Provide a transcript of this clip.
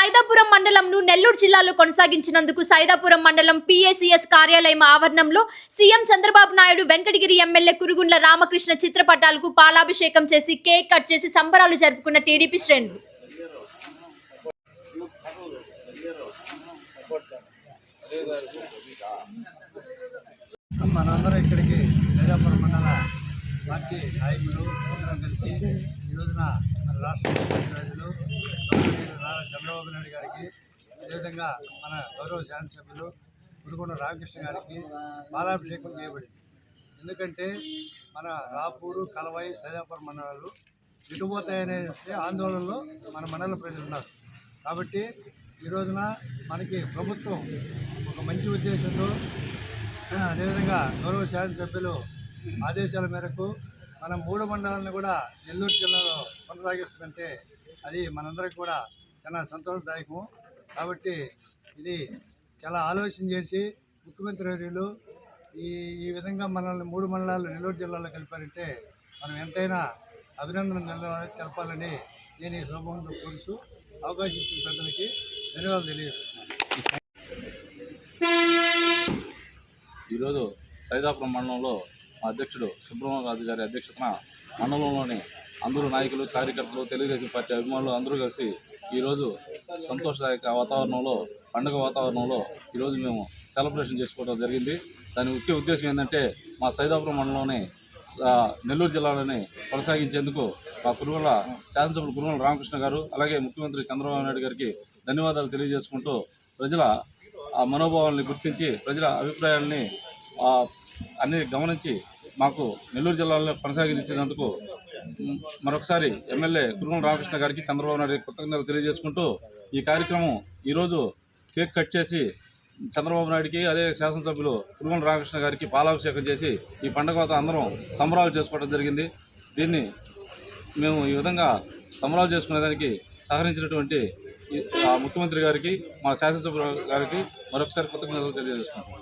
సైదాపురం మండలంను నెల్లూరు జిల్లాలో కొనసాగించినందుకు సైదాపురం మండలం పిఏసిఎస్ కార్యాలయం ఆవరణంలో సీఎం చంద్రబాబు నాయుడు వెంకటగిరి ఎమ్మెల్యే కురుగుండ్ల రామకృష్ణ చిత్రపటాలకు పాలాభిషేకం చేసి కేక్ కట్ చేసి సంబరాలు జరుపుకున్న టీడీపీ శ్రేణులు. మనందరం ఇక్కడికి సైదాపురం మండల పార్టీ నాయకులు అందరం కలిసి ఈ రోజున మన రాష్ట్ర ముఖ్యమంత్రులు నారా చంద్రబాబు నాయుడు గారికి, అదేవిధంగా మన గౌరవ శాసనసభ్యులు కురుగుండ్ల రామకృష్ణ గారికి పాలాభిషేకం చేయబడింది. ఎందుకంటే మన రాపూరు, కలవాయి, సైదాపురం మండలాలు ఎటుపోతాయనే ఆందోళనలో మన మండల ప్రజలు ఉన్నారు. కాబట్టి ఈ రోజున మనకి ప్రభుత్వం ఒక మంచి ఉద్దేశంతో, అదేవిధంగా గౌరవ శాసనసభ్యులు ఆదేశాల మేరకు మన 3 మండలాలను కూడా నెల్లూరు జిల్లాలో కొనసాగిస్తుందంటే అది మనందరికీ కూడా చాలా సంతోషదాయకం. కాబట్టి ఇది చాలా ఆలోచన చేసి ముఖ్యమంత్రి వర్యులు ఈ విధంగా మనల్ని 3 మండలాలు నెల్లూరు జిల్లాలో కలిపారంటే మనం ఎంతైనా అభినందన తెలపాలని నేను ఈ సందర్భంగా కోరుతూ అవకాశం ఇచ్చిన పెద్దలకి ధన్యవాదాలు తెలియజేస్తున్నాను. ఈరోజు సైదాపురం మండలంలో మా అధ్యక్షుడు సుబ్రహ్మణ్యరాజు గారి అధ్యక్షతన మండలంలోని అందరూ నాయకులు, కార్యకర్తలు, తెలుగుదేశం పార్టీ అభిమానులు అందరూ కలిసి ఈరోజు సంతోషదాయక వాతావరణంలో, పండుగ వాతావరణంలో ఈరోజు మేము సెలబ్రేషన్ చేసుకోవడం జరిగింది. దాని ముఖ్య ఉద్దేశం ఏంటంటే మా సైదాపురం మండలంలోని నెల్లూరు జిల్లాలోని కొనసాగించేందుకు మా కురుగుండ్ల శాసనసభ్యులు కురుగుండ్ల రామకృష్ణ గారు, అలాగే ముఖ్యమంత్రి చంద్రబాబు నాయుడు గారికి ధన్యవాదాలు తెలియజేసుకుంటూ ప్రజల ఆ మనోభావాల్ని గుర్తించి, ప్రజల అభిప్రాయాల్ని అన్ని గమనించి మాకు నెల్లూరు జిల్లాలో కొనసాగించినందుకు మరొకసారి ఎమ్మెల్యే కురుగుండ్ల రామకృష్ణ గారికి, చంద్రబాబు నాయుడు కృతజ్ఞతలు తెలియజేసుకుంటూ ఈ కార్యక్రమం ఈరోజు కేక్ కట్ చేసి చంద్రబాబు నాయుడికి, అదే శాసనసభ్యులు కురుగుండ్ల రామకృష్ణ గారికి పాలాభిషేకం చేసి ఈ పండుగ అందరం సంబరాలు చేసుకోవడం జరిగింది. దీన్ని మేము ఈ విధంగా సంబరాలు చేసుకునేదానికి సహకరించినటువంటి ముఖ్యమంత్రి గారికి, మా శాసనసభ్యుల గారికి మరొకసారి కృతజ్ఞతలు తెలియజేసుకుంటాం.